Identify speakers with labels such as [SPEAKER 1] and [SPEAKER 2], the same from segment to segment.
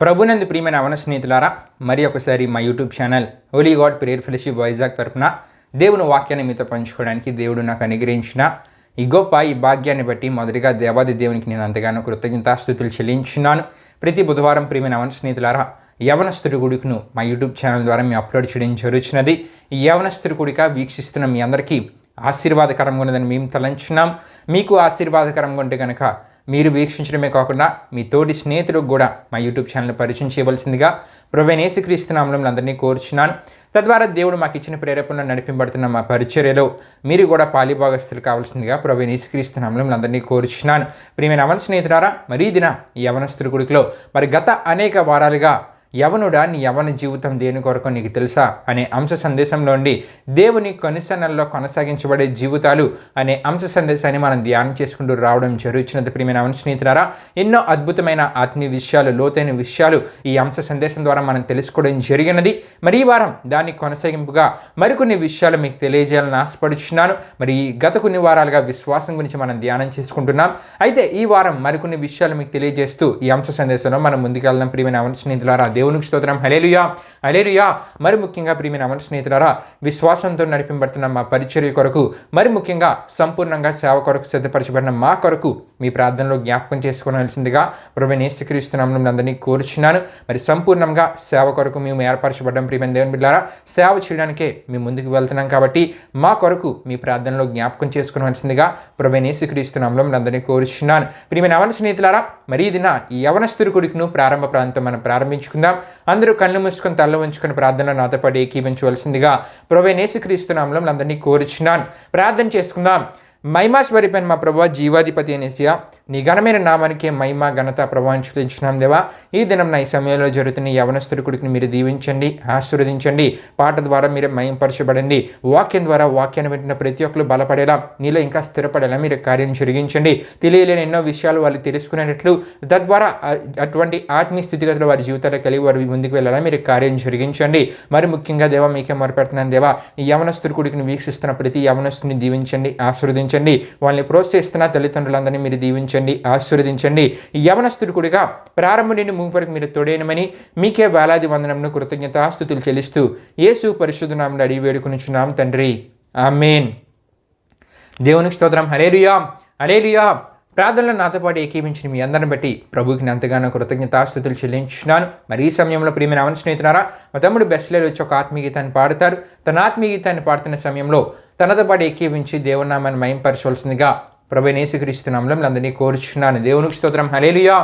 [SPEAKER 1] ప్రభునందు ప్రియమైన అవన స్నేహితులారా, మరి ఒకసారి మా YouTube channel Holi God prayer fellowship Vizag తరఫున దేవుని వాక్యాన్ని మీతో పంచుకోవడానికి దేవుడు నాకు అనుగ్రహించిన ఈ భాగ్యాన్ని బట్టి మొదటిగా దేవాది దేవునికి నేను అంతగానో కృతజ్ఞతాస్తుతులు చెల్లించున్నాను. ప్రతి బుధవారం ప్రియమైన అవన స్నేహితులారా, యవనస్తుడి గుడికను మా యూట్యూబ్ ఛానల్ ద్వారా మేము అప్లోడ్ చేయడం జరుగుతున్నది. ఈ యవనస్తుడి గుడిక వీక్షిస్తున్న మీ అందరికీ ఆశీర్వాదకరంగా ఉన్నదని మేము తలంచున్నాం. మీకు ఆశీర్వాదకరంగా ఉంటే కనుక మీరు వీక్షించడమే కాకుండా మీ తోటి స్నేహితులకు కూడా మా యూట్యూబ్ ఛానల్ పరిచయం చేయవలసిందిగా ప్రభువైన యేసుక్రీస్తు నామములో అందరినీ కోరుచున్నాను. తద్వారా దేవుడు మాకు ఇచ్చిన ప్రేరేపణను నడిపింపబడుతున్న మా పరిచర్యలో మీరు కూడా పాలిభాగస్తులు కావాల్సిందిగా ప్రభువైన యేసుక్రీస్తు నామములో అందరినీ కోరుచున్నాను. ప్రియమైన అవన స్నేహితులారా, మరీ దిన ఈ యవనస్తుడి గుడిలో మరి గత అనేక వారాలుగా యవనుడా నీ యవన జీవితం దేని కొరకు నీకు తెలుసా అనే అంశ సందేశంలోండి దేవుని కనుసన్నల్లో కొనసాగించబడే జీవితాలు అనే అంశ సందేశాన్ని మనం ధ్యానం చేసుకుంటూ రావడం జరుగుతున్నది. ప్రియమైన అవన స్నేహితులారా, ఎన్నో అద్భుతమైన ఆత్మీయ విషయాలు, లోతైన విషయాలు ఈ అంశ సందేశం ద్వారా మనం తెలుసుకోవడం జరిగినది. మరి ఈ వారం దాన్ని కొనసాగింపుగా మరికొన్ని విషయాలు మీకు తెలియజేయాలని ఆశపడుచున్నాను. మరి గత కొన్ని వారాలుగా విశ్వాసం గురించి మనం ధ్యానం చేసుకుంటున్నాం. అయితే ఈ వారం మరికొన్ని విషయాలు మీకు తెలియజేస్తూ ఈ అంశ సందేశంలో మనం ముందుకెళ్దాం. ప్రియమైన అవన స్నేహితులారా, దేవునికి స్తోత్రం. హల్లెలూయా హల్లెలూయా. మరి ముఖ్యంగా ప్రియమైన అవన స్నేహితులారా, విశ్వాసంతో నడిపింపబడుతున్న మా పరిచర్య కొరకు, మరి ముఖ్యంగా సంపూర్ణంగా సేవ కొరకు సిద్ధపరచబడిన మా కొరకు మీ ప్రార్థనలో జ్ఞాపకం చేసుకోవాల్సిందిగా ప్రభువైన యేసుక్రీస్తు నామములో అందరినీ కోరుచున్నాను. మరి సంపూర్ణంగా సేవ కొరకు మేము ఏర్పరచబడ్డం. ప్రియమైన దేవుని బిడ్డలారా, సేవ చేయడానికే మేము ముందుకు వెళ్తున్నాం కాబట్టి మా కొరకు మీ ప్రార్థనలో జ్ఞాపకం చేసుకోవాల్సిందిగా ప్రభువైన యేసుక్రీస్తు నామములో అందరినీ కోరుచున్నాను. ప్రియమైన అవన స్నేహితులారా, మరి దిన ఈ యవనస్తుడి గుడికను ప్రారంభ ప్రాంతం మనం ప్రారంభించుకుందాం. అందరూ కళ్ళు మూసుకొని తల్ల ఉంచుకొని ప్రార్థన నాతో పాటు ఏకీవించవలసిందిగా ప్రభువైన యేసుక్రీస్తు నామములో అందరినీ కోరుచున్నాను. ప్రార్థన చేసుకుందాం. మహిమా స్వరూపైన మా ప్రభువా, జీవాధిపతి అనేసియా, నీ ఘనమైన నామానికే మహిమ ఘనత ప్రభావించుకుంటున్నాం దేవా. ఈ దినం ఈ సమయంలో జరుగుతున్న యవనస్తుడి గుడికి మీరు దీవించండి, ఆశీర్వదించండి. పాట ద్వారా మీరే మహింపరచబడండి. వాక్యం ద్వారా వాక్యాన్ని వింటున్న ప్రతి ఒక్కరు బలపడేలా, నీలో ఇంకా స్థిరపడేలా మీరు కార్యం జరిగించండి. తెలియలేని ఎన్నో విషయాలు వాళ్ళు తెలుసుకునేటట్లు, తద్వారా అటువంటి ఆత్మీయ స్థితిగతులు వారి జీవితాల్లో కలిగి వారు ముందుకు వెళ్ళాలా మీరు కార్యం జరిగించండి. మరి ముఖ్యంగా దేవా, మీకే మొరపెడుతున్నాను దేవా, ఈ యవనస్తుడి గుడికి వీక్షిస్తున్న ప్రతి యవనస్తుని దీవించండి, ఆశీర్వదించండి. వాళ్ళని ప్రోత్సహిస్తున్న తల్లిదండ్రులందరినీ మీరు దీవించండి, ఆశీర్వదించండి. ఈ యవనస్తుడి గుడిగా ప్రారంభం నుండి ముగింపు వరకు మీరు తోడైనమని మీకే వేలాది వందనమును కృతజ్ఞతాస్తుతులు చెల్లిస్తూ యేసు పరిశుద్ధ నామములో అడిగి వేడుకొనుచున్నాం తండ్రి, ఆమేన్. దేవునికి స్తోత్రం. హల్లెలూయా హల్లెలూయా. ప్రార్థనలో నాతో పాటు ఏకీవించిన మీ అందరిని బట్టి ప్రభుకి ఎంతగానో కృతజ్ఞతాస్తుతులు చెల్లించున్నాను. మరి ఈ సమయంలో ప్రియమైన అవన స్నేహితులారా, మా తమ్ముడు బెస్లేరు వచ్చి ఒక ఆత్మీయగీతాన్ని పాడతారు. తన ఆత్మీయగీతాన్ని పాడుతున్న సమయంలో తనతో పాటు ఏకీవించి దేవుని నామాన్ని మహింపరచవలసిందిగా ప్రభువైన యేసుక్రీస్తు నామములో అందరినీ కోరుచున్నాను. దేవునికి స్తోత్రం. హల్లెలూయా.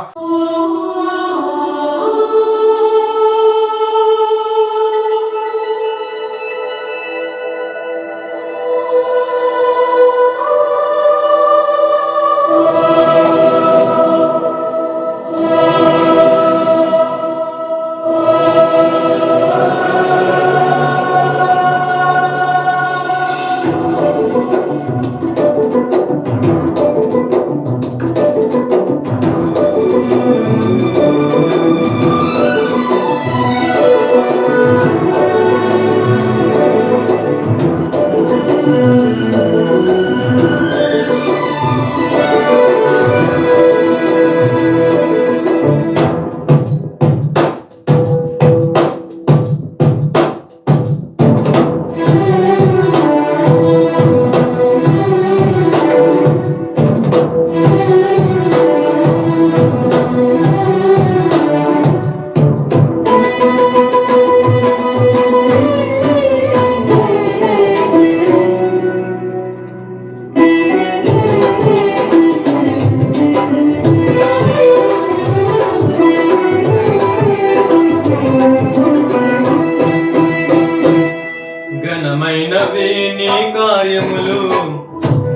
[SPEAKER 2] ఘనమైనవే నీ కార్యములు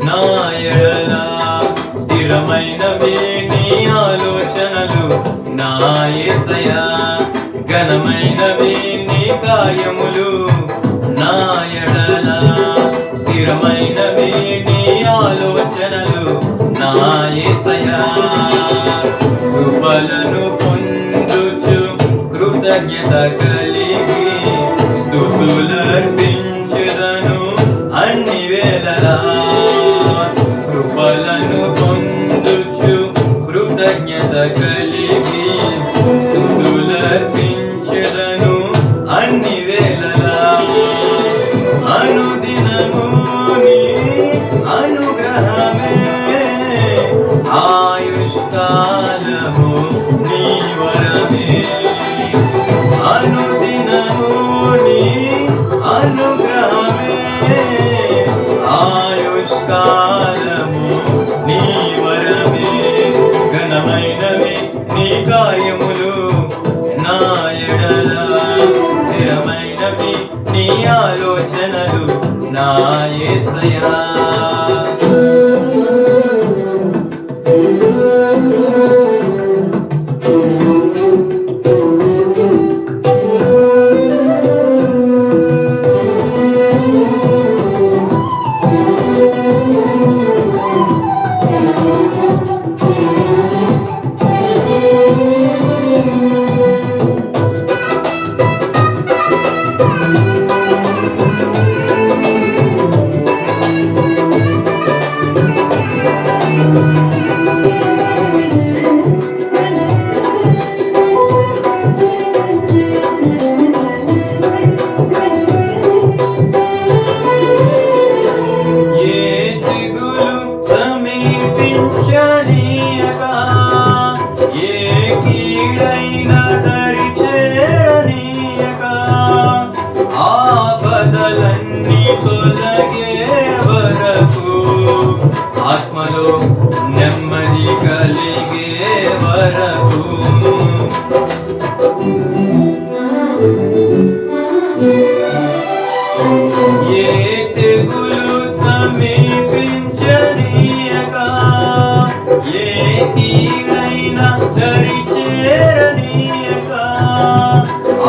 [SPEAKER 2] నా ఎడల, స్థిరమైనవే నీ ఆలోచనలు నా యేసయ్యా. ఘనమైనవే నీ కార్యములు నా ఎడల, స్థిరమైనవే నీ ఆలోచనలు నా యేసయ్యా. కృపలను పొందుచు కృతజ్ఞత కలిగి స్తుతులర్పించెదను అన్ని వేళలా. కృపలను పొందుచు కృతజ్ఞత కలిగి స్తుతుల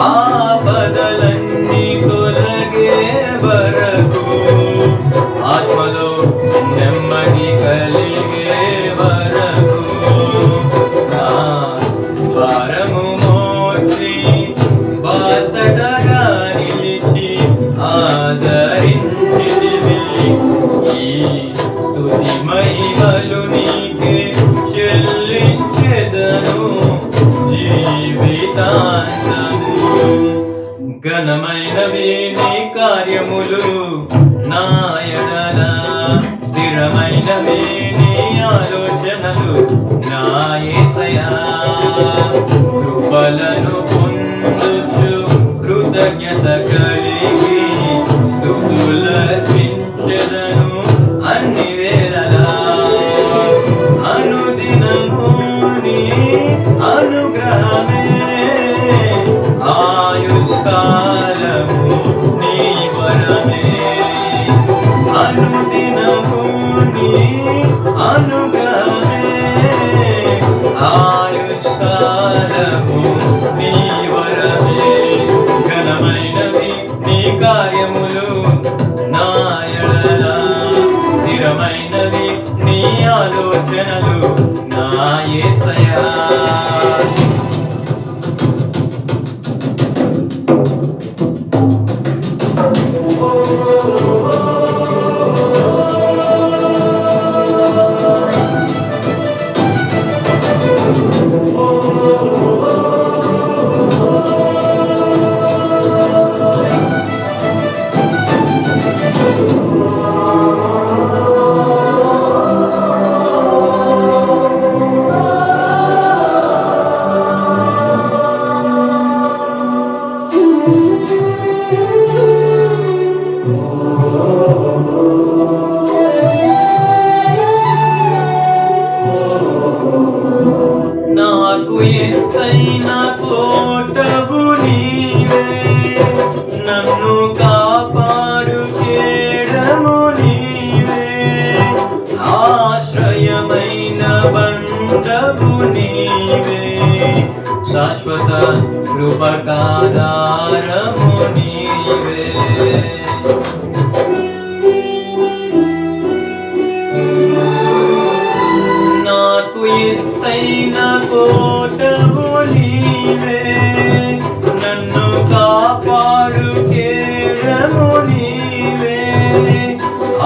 [SPEAKER 2] ఆపదలన్నీ తొలగే వరకు ఆత్మలో నెమ్మది కలిగే వరకు నా భారము మోసి బాసటగా నిలిచి ఆదరించితివి. ఈ స్తుతి మహిమలు నీకే చెల్లించెదను జీవితాంతము. ఘనమైనవి నీ కార్యములు నా ఎడల, స్థిరమైనవి నీ ఆలోచనలు నా యేసయ్యా. కృపలను పొందుచు కృతజ్ఞత కలిగి స్తుతులర్పించెదను అన్ని వేళలా. అనుదినము నీ అనుగ్రహమే ఆయుష్కాలము నీ వరమే. అనుదినము నీ అనుగ్రహమే ఆయుష్కాలము నీ వరమే. ఘనమైనవి నీ కార్యములు నా ఎడల, స్థిరమైనవి నీ ఆలోచనలు నా యేసయ్యా. నాకు ఎత్తైన కోటవు నీవే, నన్ను కాపాడు కేడము నీవే. ఆశ్రయమైన బండవు నీవే, శాశ్వత కృపకాధారము నీవే. నాకు ఎత్తైన కోటవు నీవే, నన్ను కాపాడు కేడము నీవే.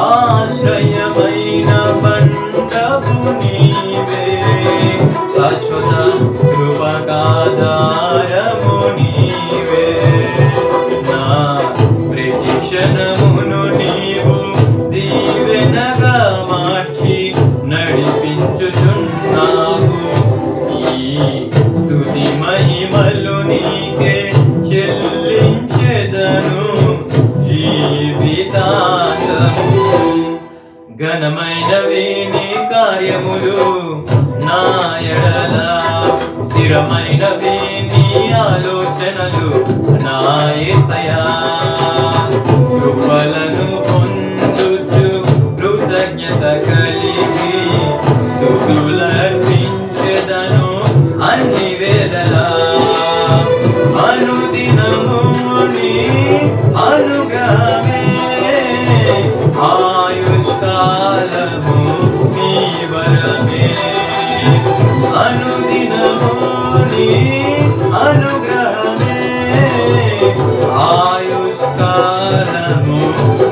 [SPEAKER 2] ఆశ్రయమైన బండవు నీవే, శాశ్వత కృపకాధారము నీవే. నా ప్రతి క్షణమును నీవు దీవెనగా మార్చి నడిపించుచున్నావు. ఈ స్తుతి మహిమలు నీకే చెల్లించెదను జీవితాంతము. ఘనమైనవి నీ కార్యములు నా ఎడల, స్థిరమైనవి నీ ఆలోచనలు నా యేసయ్యా. కృపలను పొందుచు కృతజ్ఞత కలిగి స్తుతులర్పించెదను అన్ని వేళలా. అనుదినము నీ అనుగ్రహమే ఆయుష్కాలము నీ వరమే. అనుదినము నీ అనుగ్రహమే ఆయుష్కాలము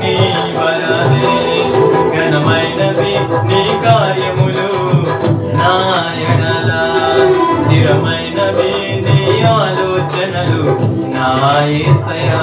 [SPEAKER 2] నీ వరమే. ఘనమైనవి నీ కార్యములు నా ఎడల, స్థిరమైనవి నీ ఆలోచనలు నా యేసయ్యా.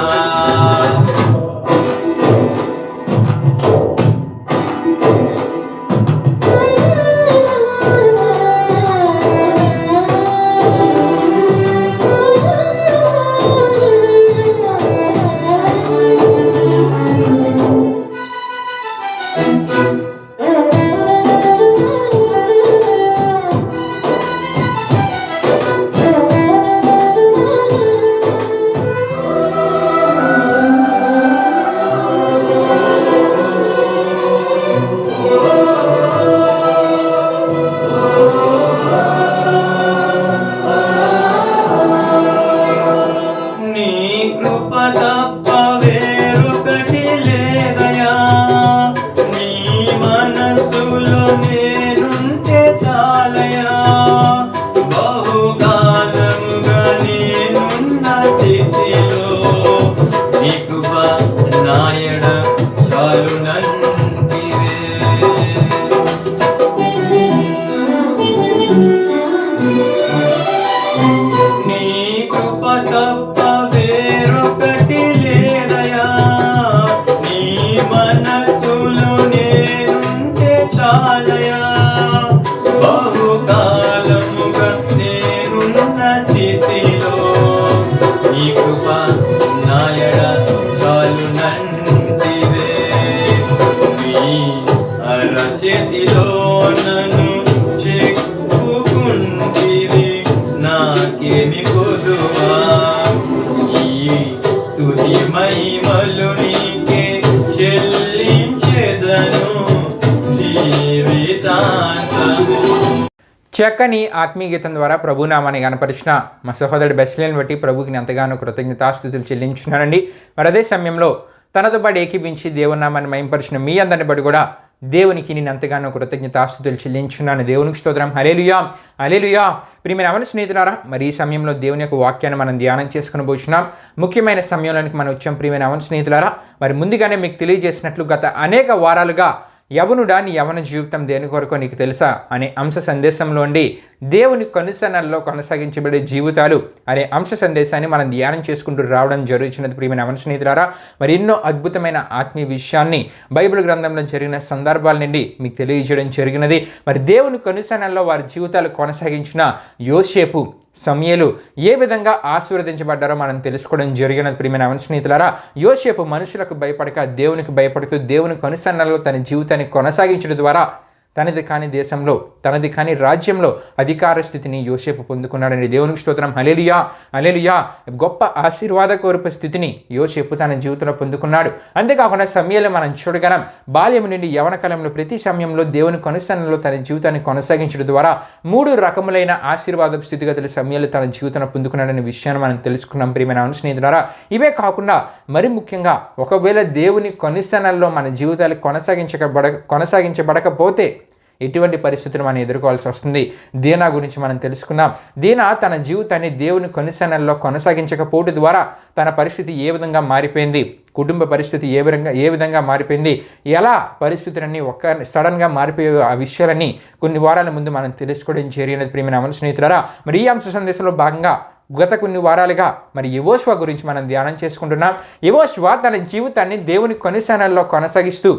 [SPEAKER 1] చక్కని ఆత్మీయ గీతం ద్వారా ప్రభునామాన్ని కనపరిచిన మా సహోదరుడు బెస్లేని బట్టి ప్రభుకి ఎంతగానో కృతజ్ఞతాస్తుతులు చెల్లించున్నానండి. మరి అదే సమయంలో తనతో పాటు ఏకీవించి దేవునామాన్ని మహింపరిచిన మీ అందరిని బట్టి కూడా దేవునికి నేను ఎంతగానో కృతజ్ఞతాస్తుతులు చెల్లించున్నాను. దేవునికి స్తోత్రం. హల్లెలూయా హల్లెలూయా. ప్రియమైన అవన స్నేహితులారా, మరి ఈ సమయంలో దేవుని యొక్క వాక్యాన్ని మనం ధ్యానం చేసుకుని పోతున్నాం. ముఖ్యమైన సమయంలోనికి మనం వచ్చాం. ప్రియమైన అవన స్నేహితులారా, మరి ముందుగానే మీకు తెలియజేసినట్లు గత అనేక వారాలుగా యవనుడా నీ యవన జీవితం దేని కొరకు నీకు తెలుసా అనే అంశ సందేశంలోండి దేవుని కనుసన్నల్లో కొనసాగించబడే జీవితాలు అనే అంశ సందేశాన్ని మనం ధ్యానం చేసుకుంటూ రావడం జరుగుతున్నది. ప్రియమైన అవన స్నేహితులారా, మరి ఎన్నో అద్భుతమైన ఆత్మీయ విషయాన్ని బైబిల్ గ్రంథంలో జరిగిన సందర్భాల నుండి మీకు తెలియజేయడం జరిగినది. మరి దేవుని కనుసన్నల్లో వారి జీవితాలు కొనసాగించిన యోసేపు, సమూయేలు ఏ విధంగా ఆశీర్వదించబడ్డారో మనం తెలుసుకోవడం జరిగినది. ప్రియమైన అవన స్నేహితులారా, యోసేపు మనుషులకు భయపడక దేవునికి భయపడుతూ దేవుని కనుసన్నల్లో తన జీవితాన్ని కొనసాగించడం ద్వారా తనది కాని దేశంలో, తనది కాని రాజ్యంలో అధికార స్థితిని యోసేపు పొందుకున్నాడని దేవునికి స్తోత్రం. హల్లెలూయా హల్లెలూయా. గొప్ప ఆశీర్వాదకరూప స్థితిని యోసేపు తన జీవితంలో పొందుకున్నాడు. అంతేకాకుండా సమూయేలు మనం చూడగలం, బాల్యం నుండి యవన కాలంలో ప్రతి సమయంలో దేవుని కనుసన్నలో తన జీవితాన్ని కొనసాగించడం ద్వారా 3 రకములైన ఆశీర్వాద స్థితిగతులు సమూయేలు తన జీవితంలో పొందుకున్నాడనే విషయాన్ని మనం తెలుసుకున్నాం. ప్రియమైన స్నేహితులారా, ఇవే కాకుండా మరి ముఖ్యంగా ఒకవేళ దేవుని కనుసన్నల్లో మన జీవితాలు కొనసాగించబడకపోతే ఎటువంటి పరిస్థితులు మనం ఎదుర్కోవాల్సి వస్తుంది. దీనా గురించి మనం తెలుసుకున్నాం. దీనా తన జీవితాన్ని దేవుని కనుసన్నల్లో కొనసాగించకపోవడం ద్వారా తన పరిస్థితి ఏ విధంగా మారిపోయింది, కుటుంబ పరిస్థితి ఏ విధంగా మారిపోయింది, ఎలా పరిస్థితులన్నీ సడన్గా మారిపోయే ఆ విషయాలన్నీ కొన్ని వారాల ముందు మనం తెలుసుకోవడం జరిగినది. ప్రియమైన స్నేహితులారా, మరి ఈ అంశ సందేశంలో భాగంగా గత కొన్ని వారాలుగా మరి యెహోషువ గురించి మనం ధ్యానం చేసుకుంటున్నాం. యెహోషువ తన జీవితాన్ని దేవుని కనుసన్నల్లో కొనసాగిస్తూ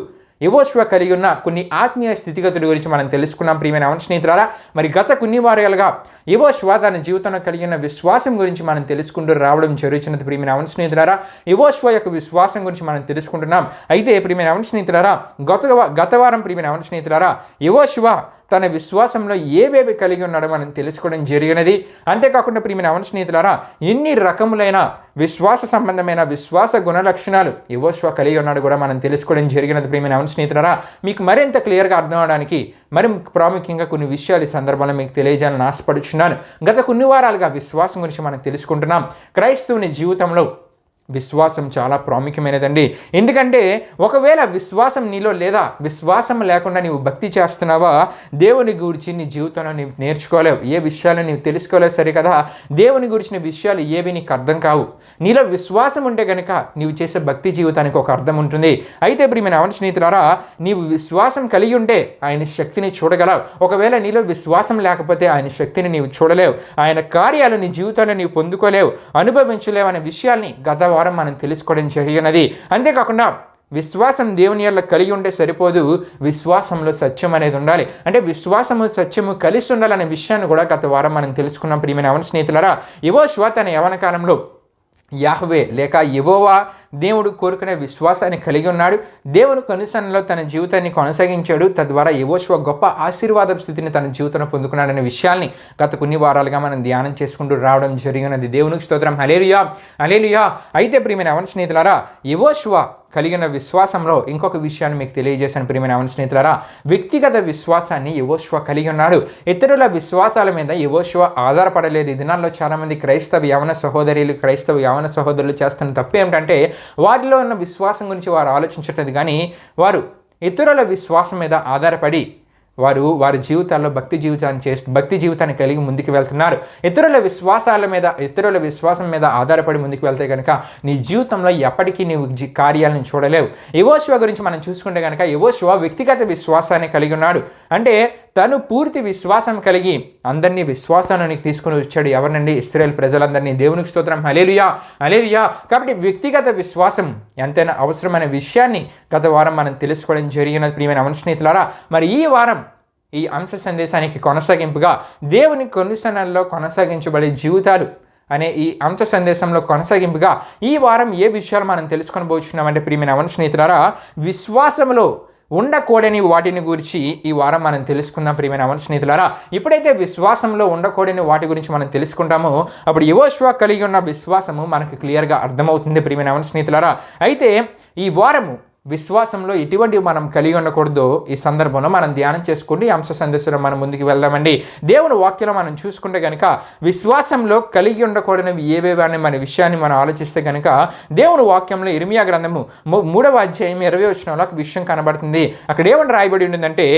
[SPEAKER 1] యెహోషువ కలిగి ఉన్న కొన్ని ఆత్మీయ స్థితిగతుల గురించి మనం తెలుసుకున్నాం. ప్రియమైన స్నేహితులారా, మరి గత కొన్ని వారాలుగా యెహోషువ తన జీవితంలో కలిగి ఉన్న విశ్వాసం గురించి మనం తెలుసుకుంటూ రావడం జరుగుతున్నది. ప్రియమైన స్నేహితులారా, యెహోషువ యొక్క విశ్వాసం గురించి మనం తెలుసుకుంటున్నాం. అయితే ప్రియమైన స్నేహితులారా, గత వారం ప్రియమైన స్నేహితులారా, యెహోషువ తన విశ్వాసంలో ఏవేవి కలిగి ఉన్నాడో మనం తెలుసుకోవడం జరిగినది. అంతేకాకుండా ప్రియమైన స్నేహితులారా, ఎన్ని రకములైన విశ్వాస సంబంధమైన విశ్వాస గుణలక్షణాలు యెహోషువ కలిగి ఉన్నాడు కూడా మనం తెలుసుకోవడం జరిగినది. ప్రియమైన స్నేహితులారా, మీకు మరింత క్లియర్గా అర్థం అవడానికి మరి ప్రాముఖ్యంగా కొన్ని విషయాలు ఈ సందర్భంలో మీకు తెలియజేయాలని ఆశపడుచున్నాను. గత కొన్ని వారాలుగా విశ్వాసం గురించి మనం తెలుసుకుంటున్నాం. క్రైస్తవుని జీవితంలో విశ్వాసం చాలా ప్రాముఖ్యమైనదండి. ఎందుకంటే ఒకవేళ విశ్వాసం నీలో లేదా విశ్వాసం లేకుండా నీవు భక్తి చేస్తున్నావా, దేవుని గురించి నీ జీవితంలో నీవు నేర్చుకోలేవు, ఏ విషయాలు నీవు తెలుసుకోలేవు. సరే కదా, దేవుని గురించిన విషయాలు ఏవి నీకు అర్థం కావు. నీలో విశ్వాసం ఉంటే కనుక నీవు చేసే భక్తి జీవితానికి ఒక అర్థం ఉంటుంది. అయితే ప్రియమైన స్నేహితులారా, నీవు విశ్వాసం కలిగి ఉంటే ఆయన శక్తిని చూడగలవు. ఒకవేళ నీలో విశ్వాసం లేకపోతే ఆయన శక్తిని నీవు చూడలేవు, ఆయన కార్యాలు నీ జీవితంలో నీవు పొందుకోలేవు, అనుభవించలేవు అనే విషయాల్ని గత వారం మనం తెలుసుకోవడం జరిగినది. అంతేకాకుండా విశ్వాసం దేవుని యందు కలిగి ఉంటే సరిపోదు, విశ్వాసంలో సత్యం అనేది ఉండాలి. అంటే విశ్వాసము సత్యము కలిసి ఉండాలనే విషయాన్ని కూడా గత వారం మనం తెలుసుకున్నాం. ప్రియమైన స్నేహితులారా, యెహోషువ తన యవన కాలంలో యాహ్వే లేక యెహోవా దేవుడు కోరుకునే విశ్వాసాన్ని కలిగి ఉన్నాడు. దేవుని కనుసన్నలో తన జీవితాన్ని కొనసాగించాడు. తద్వారా యెహోషువ గొప్ప ఆశీర్వాద స్థితిని తన జీవితంలో పొందుకున్నాడనే విషయాల్ని గత కొన్ని వారాలుగా మనం ధ్యానం చేసుకుంటూ రావడం జరిగినది. దేవునికి స్తోత్రం. హల్లెలూయా హల్లెలూయా. అయితే ప్రియమైన స్నేహితులారా, యెహోషువ కలిగిన విశ్వాసంలో ఇంకొక విషయాన్ని మీకు తెలియజేశాను. ప్రియమైన స్నేహితులారా, వ్యక్తిగత విశ్వాసాన్ని యెహోషువ కలిగి ఉన్నాడు. ఇతరుల విశ్వాసాల మీద యెహోషువ ఆధారపడలేదు. ఈ దినాల్లో చాలామంది క్రైస్తవ యవన సహోదరులు చేస్తున్న తప్పు ఏమిటంటే వారిలో ఉన్న విశ్వాసం గురించి వారు ఆలోచించట్లేదు, కానీ వారు ఇతరుల విశ్వాసం మీద ఆధారపడి వారి జీవితాల్లో భక్తి జీవితాన్ని కలిగి ముందుకు వెళ్తున్నారు. ఇతరుల విశ్వాసం మీద ఆధారపడి ముందుకు వెళ్తే కనుక నీ జీవితంలో ఎప్పటికీ నీవు కార్యాలను చూడలేవు. యెహోషువ గురించి మనం చూసుకుంటే కనుక యెహోషువ వ్యక్తిగత విశ్వాసాన్ని కలిగి ఉన్నాడు. అంటే తను పూర్తి విశ్వాసం కలిగి అందరినీ విశ్వాసానికి తీసుకుని వచ్చాడు. ఎవరినండి? ఇశ్రాయేలు ప్రజలందరినీ. దేవునికి స్తోత్రం. హల్లెలూయా హల్లెలూయా. కాబట్టి వ్యక్తిగత విశ్వాసం ఎంతైనా అవసరమైన విషయాన్ని గత వారం మనం తెలుసుకోవడం జరిగినది. ప్రియమైన స్నేహితులారా, మరి ఈ వారం ఈ అంశ సందేశానికి కొనసాగింపుగా దేవుని కనుసన్నల్లో కొనసాగించబడే జీవితాలు అనే ఈ అంశ సందేశంలో కొనసాగింపుగా ఈ వారం ఏ విషయాలు మనం తెలుసుకొని పోతున్నామంటే ప్రియమైన స్నేహితులారా, విశ్వాసంలో ఉండకూడని వాటిని గురించి ఈ వారం మనం తెలుసుకుందాం. ప్రియమైన స్నేహితులారా, ఎప్పుడైతే విశ్వాసంలో ఉండకూడని వాటి గురించి మనం తెలుసుకుంటామో అప్పుడు యెహోషువ కలిగి ఉన్న విశ్వాసము మనకు క్లియర్గా అర్థమవుతుంది. ప్రియమైన స్నేహితులారా, అయితే ఈ వారము విశ్వాసంలో ఎటువంటివి మనం కలిగి ఉండకూడదో ఈ సందర్భంలో మనం ధ్యానం చేసుకుంటూ ఈ అంశ సందేశంలో మనం ముందుకు వెళ్దామండి. దేవుని వాక్యంలో మనం చూసుకుంటే కనుక విశ్వాసంలో కలిగి ఉండకూడనివి ఏవేవి అనే మన విషయాన్ని మనం ఆలోచిస్తే కనుక దేవుని వాక్యంలో ఇర్మియా గ్రంథము 3వ అధ్యాయం 20వ వచనంలో ఒక విషయం కనబడుతుంది. అక్కడ ఏమని రాయబడి ఉండిందంటే,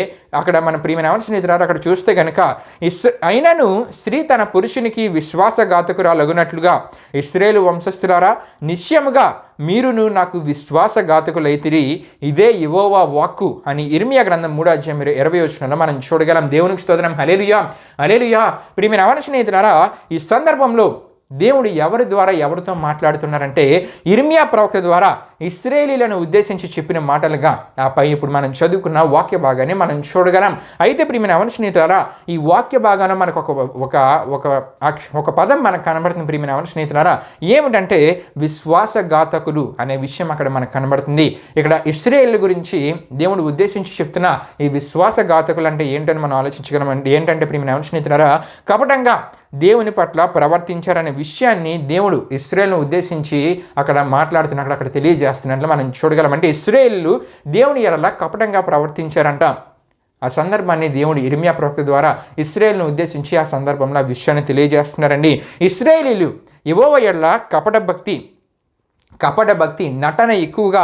[SPEAKER 1] అక్కడ మన ప్రియమైన స్నేహితులారా అక్కడ చూస్తే కనుక అయినను స్త్రీ తన పురుషునికి విశ్వాసఘాతకురాలగునట్లుగా ఇశ్రాయేలు వంశస్థులారా నిశ్చయముగా మీరును నాకు విశ్వాసఘాతకులైతిరి, ఇదే యెహోవా వాక్కు అని ఇర్మియా గ్రంథం 3వ అధ్యాయం 20వ వచనంలో మనం చూడగలం. దేవునికి స్తోత్రం. హల్లెలూయా, హల్లెలూయా. ప్రియమైన స్నేహితులారా ఈ సందర్భంలో దేవుడు ఎవరి ద్వారా ఎవరితో మాట్లాడుతున్నారంటే ఇర్మియా ప్రవక్త ద్వారా ఇశ్రాయేలీలను ఉద్దేశించి చెప్పిన మాటలుగా ఆపై ఇప్పుడు మనం చదువుకున్న వాక్య భాగాన్ని మనం చూడగలం. అయితే ప్రియమైన స్నేహితులారా ఈ వాక్య భాగాన్ని మనకు ఒక పదం మనకు కనబడుతుంది. ప్రియమైన స్నేహితులారా ఏమిటంటే విశ్వాసఘాతకులు అనే విషయం అక్కడ మనకు కనబడుతుంది. ఇక్కడ ఇశ్రాయేల్ గురించి దేవుడు ఉద్దేశించి చెప్తున్న ఈ విశ్వాసఘాతకులు అంటే ఏంటని మనం ఆలోచించగలం. ఏంటంటే ప్రియమైన స్నేహితులారా కపటంగా దేవుని పట్ల ప్రవర్తించారనే విషయాన్ని దేవుడు ఇశ్రాయేలును ఉద్దేశించి అక్కడ మాట్లాడుతున్నట్లు అక్కడ తెలియజేస్తున్నట్లు మనం చూడగలం. అంటే ఇశ్రాయేలు దేవుని ఎడల కపటంగా ప్రవర్తించారంట. ఆ సందర్భాన్ని దేవుడు ఇర్మియా ప్రవక్త ద్వారా ఇశ్రాయేలును ఉద్దేశించి ఆ సందర్భంలో ఆ విషయాన్ని తెలియజేస్తున్నారండి. ఇశ్రాయేలీలు యెహోవా ఎడల కపట భక్తి నటన ఎక్కువగా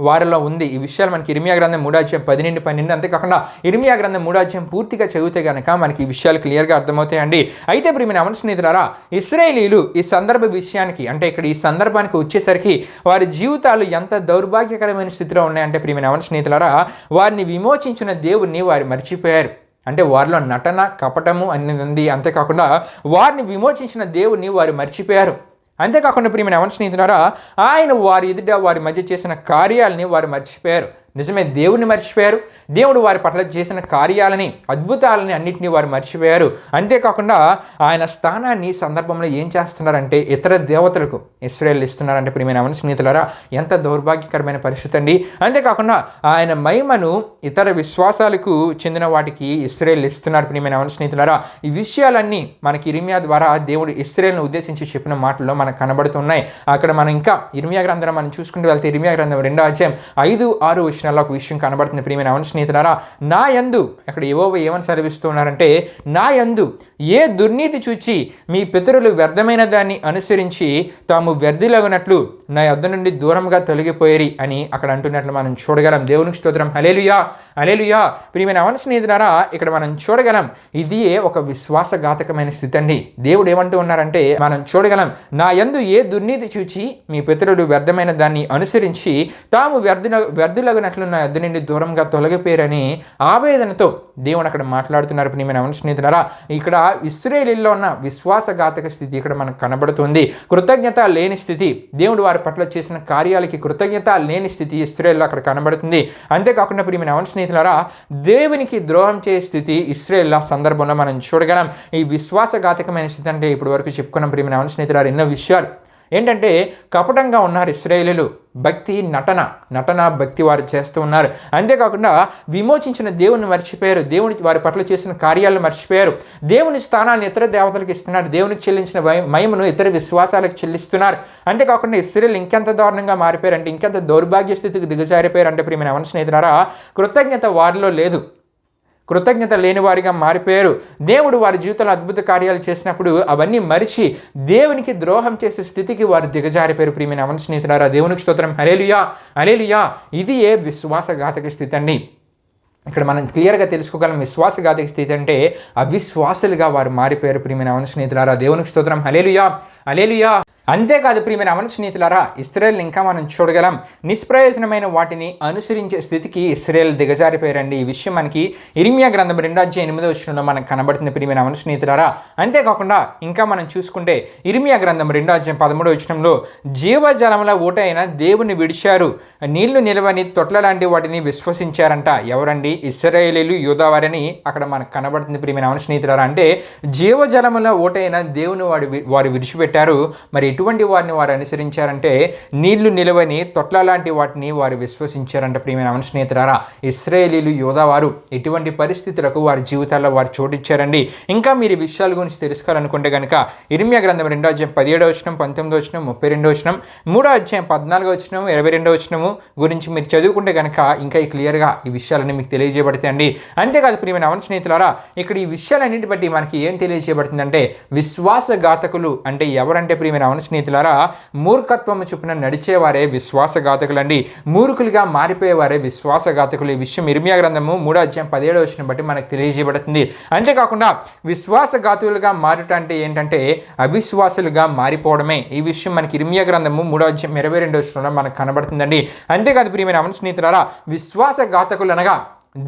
[SPEAKER 1] వారిలో ఉంది. ఈ విషయాలు మనకి ఇర్మియా గ్రంథం 3వ అధ్యాయం 10 నుండి 12. అంతేకాకుండా ఇర్మియా గ్రంథం 3వ అధ్యాయం పూర్తిగా చదివితే కనుక మనకి ఈ విషయాలు క్లియర్గా అర్థమవుతాయండి. అయితే ప్రియమైన స్నేహితులారా ఇశ్రాయేలీలు ఈ సందర్భ విషయానికి అంటే ఇక్కడ ఈ సందర్భానికి వచ్చేసరికి వారి జీవితాలు ఎంత దౌర్భాగ్యకరమైన స్థితిలో ఉన్నాయంటే ప్రియమైన స్నేహితులారా వారిని విమోచించిన దేవుణ్ణి వారు మర్చిపోయారు. అంటే వారిలో నటన కపటము అనేది ఉంది. అంతేకాకుండా వారిని విమోచించిన దేవుణ్ణి వారు మర్చిపోయారు. అంతేకాకుండా ప్రియమైన స్నేహితులారా ఆయన వారి ఎదుట వారి మధ్య చేసిన కార్యాలని వారు మర్చిపోయారు. నిజమే, దేవుని మర్చిపోయారు. దేవుడు వారి పట్ల చేసిన కార్యాలని అద్భుతాలని అన్నింటినీ వారు మర్చిపోయారు. అంతేకాకుండా ఆయన స్థానాన్ని సందర్భంలో ఏం చేస్తున్నారంటే ఇతర దేవతలకు ఇశ్రాయేలు ఇస్తున్నారంటే ప్రియమైన స్నేహితులారా ఎంత దౌర్భాగ్యకరమైన పరిస్థితి అండి. అంతేకాకుండా ఆయన మహిమను ఇతర విశ్వాసాలకు చెందిన వాటికి ఇశ్రాయేలు ఇస్తున్నారు. ప్రియమైన స్నేహితులారా ఈ విషయాలన్నీ మనకి ఇర్మియా ద్వారా దేవుడు ఇశ్రాయేలును ఉద్దేశించి చెప్పిన మాటల్లో మనకు కనబడుతున్నాయి. అక్కడ మనం ఇంకా ఇర్మియా గ్రంథం మనం చూసుకుంటూ వెళ్తే ఇర్మియా గ్రంథం 2వ అధ్యాయం 5-6 ఒక విషయం కనబడుతుంది. ప్రియమైన స్నేహితులారా నా యందు అక్కడ యెహోవా ఏమని సెలవిస్తున్నారంటే నా యందు ఏ దుర్నీతి చూచి మీ పితరులు వ్యర్థమైన దాన్ని అనుసరించి తాము వ్యర్థులగునట్లు నా యొద్ద నుండి దూరంగా తొలగిపోయేరి అని అక్కడ అంటున్నట్లు మనం చూడగలం. దేవునికి స్తోత్రం. హల్లెలూయా, హల్లెలూయా. ప్రియమైన స్నేహితులారా ఇక్కడ మనం చూడగలం ఇది ఒక విశ్వాసఘాతకమైన స్థితి అండి. దేవుడు ఏమంటూ ఉన్నారంటే మనం చూడగలం నా యందు ఏ దుర్నీతి చూచి మీ పితరులు వ్యర్థమైన దాన్ని అనుసరించి తాము వ్యర్థులగునట్లు నా యొద్ద నుండి దూరంగా తొలగిపోయారని ఆవేదనతో దేవుడు అక్కడ మాట్లాడుతున్నారు. ప్రియమైన స్నేహితులారా ఇక్కడ ఇశ్రాయేలీలో ఉన్న విశ్వాసఘాతక స్థితి ఇక్కడ మనకు కనబడుతుంది. కృతజ్ఞత లేని స్థితి, దేవుడు వారి పట్ల చేసిన కార్యాలకి కృతజ్ఞత లేని స్థితి ఇశ్రాయేల్లో అక్కడ కనబడుతుంది. అంతేకాకుండా ప్రియమైన స్నేహితులారా దేవునికి ద్రోహం చేసే స్థితి ఇశ్రాయేల్ సందర్భంలో మనం చూడగలం. ఈ విశ్వాసఘాతకమైన స్థితి అంటే ఇప్పటి వరకు చెప్పుకున్నాం ప్రియమైన స్నేహితులారా ఎన్నో విషయాలు. ఏంటంటే కపటంగా ఉన్నారు ఇశ్రాయేలీలు, భక్తి నటన భక్తి వారు చేస్తూ ఉన్నారు. అంతేకాకుండా విమోచించిన దేవుని మర్చిపోయారు, దేవుని వారి పట్ల చేసిన కార్యాలను మర్చిపోయారు, దేవుని స్థానాన్ని ఇతర దేవతలకు ఇస్తున్నారు, దేవునికి చెల్లించిన మహిమను ఇతర విశ్వాసాలకు చెల్లిస్తున్నారు. అంతేకాకుండా ఇశ్రాయేలు ఇంకెంత దారుణంగా మారిపోయారంటే ఇంకెంత దౌర్భాగ్య స్థితికి దిగజారిపోయారు అంటే ప్రియమైన స్నేహితులారా కృతజ్ఞత వారిలో లేదు, కృతజ్ఞత లేని వారిగా మారిపోయారు. దేవుడు వారి జీవితంలో అద్భుత కార్యాలు చేసినప్పుడు అవన్నీ మరిచి దేవునికి ద్రోహం చేసే స్థితికి వారు దిగజారిపోయారు. ప్రియమైన స్నేహితులారా దేవునికి స్తోత్రం. హల్లెలూయా, హల్లెలూయా. ఇది విశ్వాసఘాతక స్థితి అండి. ఇక్కడ మనం క్లియర్గా తెలుసుకోగలం విశ్వాసఘాతక స్థితి అంటే అవిశ్వాసులుగా వారు మారిపోయారు. ప్రియమైన స్నేహితులారా దేవునికి స్తోత్రం. హల్లెలూయా, హల్లెలూయా. అంతేకాదు ప్రియమైన స్నేహితులారా ఇశ్రాయేల్ ఇంకా మనం చూడగలం నిష్ప్రయోజనమైన వాటిని అనుసరించే స్థితికి ఇశ్రాయేల్ దిగజారిపోయారండి. ఈ విషయం మనకి ఇర్మియా గ్రంథం 2వ అధ్యాయం 8వ వచనంలో మనకు కనబడుతుంది ప్రియమైన స్నేహితులారా. అంతేకాకుండా ఇంకా మనం చూసుకుంటే ఇర్మియా గ్రంథం 2వ అధ్యాయం 13వ వచనంలో జీవజలముల ఊట అయిన దేవుని విడిచారు, నీళ్లు నిలవని తొట్ల లాంటి వాటిని విశ్వసించారంట. ఎవరండి? ఇశ్రాయేలీలు యూదావారని అక్కడ మనకు కనబడుతుంది ప్రియమైన అవును స్నేహితులారా. అంటే జీవజలముల ఓటైన దేవుని వారు విడిచిపెట్టారు. మరి ఎటువంటి వారిని వారు అనుసరించారంటే నీళ్లు నిలవని తొట్ల లాంటి వాటిని వారు విశ్వసించారంట ప్రియమైన అవును స్నేహితులారా. ఇశ్రాయేలీలు యూదావారు ఎటువంటి పరిస్థితులకు వారి జీవితాల్లో వారు చోటిచ్చారండి. ఇంకా మీరు ఈ విషయాల గురించి తెలుసుకోవాలనుకుంటే కనుక ఇర్మియా గ్రంథం 2వ అధ్యాయం 17వ వచనం, 19వ వచనం, 32వ వచనం, 3వ అధ్యాయం 14వ వచనం, 22వ వచనము గురించి మీరు చదువుకుంటే కనుక ఇంకా క్లియర్గా ఈ విషయాలన్నీ మీకు తెలియజేయబడతాయండి. అంతేకాదు ప్రియమైన అవును స్నేహితులారా, ఇక్కడ ఈ విషయాలన్నింటి బట్టి మనకి ఏం తెలియజేయబడుతుందంటే విశ్వాసఘాతకులు అంటే ఎవరంటే ప్రియమైన అవును స్నేహితులారా, మూర్ఖత్వము చొప్పున నడిచేవారే విశ్వాసఘాతకులండి. మూర్ఖులుగా మారిపోయేవారే విశ్వాసఘాతకులు. ఈ విషయం ఇర్మియా గ్రంథము 3వ అధ్యాయం 17వ వచనం బట్టి మనకు తెలియజేయబడుతుంది. అంతేకాకుండా విశ్వాసఘాతులుగా మారుట అంటే ఏంటంటే అవిశ్వాసులుగా మారిపోవడమే. ఈ విషయం మనకి ఇర్మియా గ్రంథము 3వ అధ్యాయం 22వ వచనంలో మనకు కనబడుతుందండి. అంతేకాదు ప్రియమైన అవును స్నేహితులారా, విశ్వాసఘాతకులు అనగా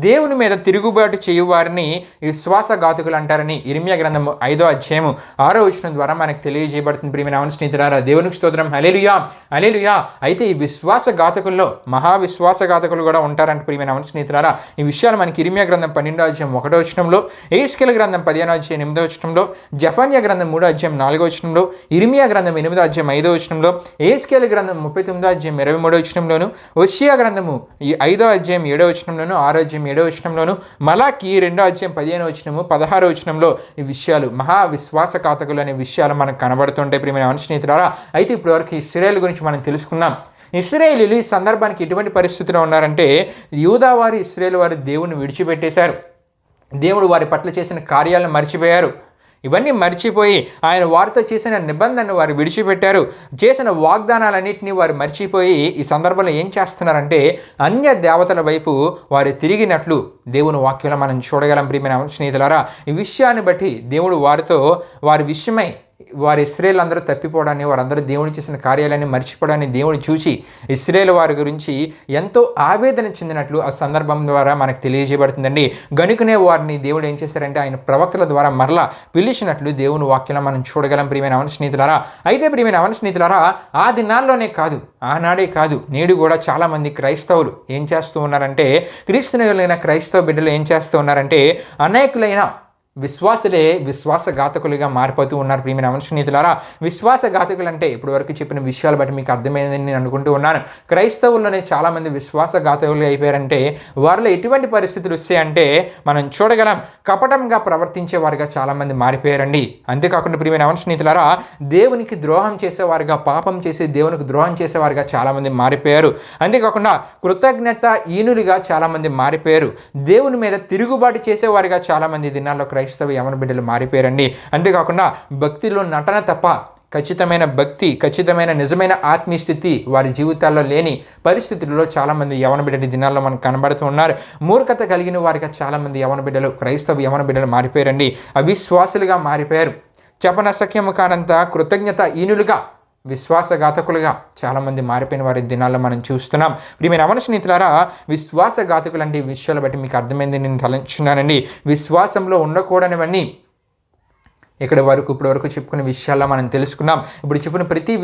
[SPEAKER 1] దేవుని మీద తిరుగుబాటు చేయువారిని విశ్వాసఘాతకులు అంటారని ఇర్మియా గ్రంథము 5వ అధ్యాయము 6వ వచనం ద్వారా మనకు తెలియజేయబడుతుంది. ప్రియమైన అవును స్నేహితులారా, దేవునికి స్తోత్రం. హల్లెలూయా, హల్లెలూయా. అయితే ఈ విశ్వాసఘాతకుల్లో మహావిశ్వాసఘాతకులు కూడా ఉంటారంటే ప్రియమైన అవును స్నేహితులారా. ఈ విషయాలు మనకి ఇర్మియా గ్రంథం 12వ అధ్యాయం 1వ వచనంలో, యెహెజ్కేలు గ్రంథం 15వ అధ్యాయం 8వ వచనంలో, జెఫన్యా గ్రంథం 3వ అధ్యాయం 4వ వచనంలో, ఇర్మియా గ్రంథం 8వ అధ్యాయం 5వ వచనంలో, యెహెజ్కేలు గ్రంథం 39వ అధ్యాయం 23వ వచనంలోను, హోషేయ గ్రంథము 5వ అధ్యాయం 7వ వచనంలోను, 6వ అధ్యాయం 7వ వచనంలోను, మలాకి 2వ అధ్యాయం 15వ వచనము, 16వ వచనంలో ఈ విషయాలు మహావిశ్వాసఘాతకులు అనే విషయాలు మనకు కనబడుతుంటాయి ప్రియమైన అవును స్నేహితులారా. అయితే ఇప్పటివరకు ఇశ్రాయేలు గురించి మనం తెలుసుకున్నాం. ఇశ్రాయేలీలు ఈ సందర్భానికి ఎటువంటి పరిస్థితిలో ఉన్నారంటే యూదా వారు, ఇశ్రాయేలు వారు దేవుని విడిచిపెట్టేశారు. దేవుడు వారి పట్ల చేసిన కార్యాలను మర్చిపోయారు. ఇవన్నీ మర్చిపోయి ఆయన వారితో చేసిన నిబంధనను వారు విడిచిపెట్టారు. చేసిన వాగ్దానాలన్నింటినీ వారు మర్చిపోయి ఈ సందర్భంలో ఏం చేస్తున్నారంటే అన్య దేవతల వైపు వారు తిరిగినట్లు దేవుని వాక్యంలో మనం చూడగలం ప్రియమైన స్నేహితులారా. ఈ విషయాన్ని బట్టి దేవుడు వారితో వారి విషయమై వారి ఇశ్రాయేలు అందరూ తప్పిపోవడాన్ని, వారందరూ దేవుడు చేసిన కార్యాలన్నీ మర్చిపోవడాన్ని దేవుడు చూసి ఇశ్రాయేలు వారి గురించి ఎంతో ఆవేదన చెందినట్లు ఆ సందర్భం ద్వారా మనకు తెలియజేయబడుతుందండి. గనుకనే వారిని దేవుడు ఏం చేశారంటే ఆయన ప్రవక్తల ద్వారా మరలా పిలిచినట్లు దేవుని వాక్యంలో మనం చూడగలం ప్రియమైన అవును స్నేహితులారా. అయితే ప్రియమైన అవును స్నేహితులారా, ఆ దినాల్లోనే కాదు, ఆనాడే కాదు, నేడు కూడా చాలామంది క్రైస్తవులు ఏం చేస్తూ ఉన్నారంటే క్రీస్తులైన క్రైస్తవ బిడ్డలు ఏం చేస్తూ ఉన్నారంటే అనేకులైన విశ్వాసులే విశ్వాసఘాతకులుగా మారిపోతూ ఉన్నారు ప్రియమైన అవును స్నేహితులారా. విశ్వాసఘాతకులు అంటే ఇప్పటి వరకు చెప్పిన విషయాలు బట్టి మీకు అర్థమైందని నేను అనుకుంటూ ఉన్నాను. క్రైస్తవుల్లోనే చాలామంది విశ్వాసఘాతకులు అయిపోయారంటే వారిలో ఎటువంటి పరిస్థితులు వస్తాయంటే మనం చూడగలం. కపటంగా ప్రవర్తించే వారుగా చాలామంది మారిపోయారండి. అంతేకాకుండా ప్రియమైన అవును స్నేహితులారా, దేవునికి ద్రోహం చేసేవారుగా, పాపం చేసి దేవునికి ద్రోహం చేసేవారుగా చాలామంది మారిపోయారు. అంతేకాకుండా కృతజ్ఞత ఈనులుగా చాలామంది మారిపోయారు. దేవుని మీద తిరుగుబాటు చేసేవారుగా చాలామంది దినాల్లో క్రైస్తవ యవన బిడ్డలు మారిపోయారండి. అంతేకాకుండా భక్తిలో నటన తప్ప ఖచ్చితమైన భక్తి, ఖచ్చితమైన నిజమైన ఆత్మీయ స్థితి వారి జీవితాల్లో లేని పరిస్థితుల్లో చాలామంది యవన బిడ్డలు దినాల్లో మనకు కనబడుతూ ఉన్నారు. మూర్ఖత కలిగిన వారిగా చాలామంది యవన బిడ్డలు, క్రైస్తవ యవన బిడ్డలు మారిపోయారండి. అవిశ్వాసులుగా మారిపోయారు. చెప్పనసఖ్యము కానంత కృతజ్ఞత ఈనులుగా, విశ్వాసఘాతకులుగా చాలామంది మారిపోయిన వారి దినాల్లో మనం చూస్తున్నాం. ప్రియమైన అవును స్నేహితులారా, విశ్వాసఘాతకులు అంటే ఈ విషయాలు బట్టి మీకు అర్థమైంది నేను తలంచున్నానండి. విశ్వాసంలో ఉండకూడనివన్నీ ఇక్కడ వరకు ఇప్పటి వరకు చెప్పుకునే విషయాల్లో మనం తెలుసుకున్నాం. ఇప్పుడు చెప్పిన ప్రతి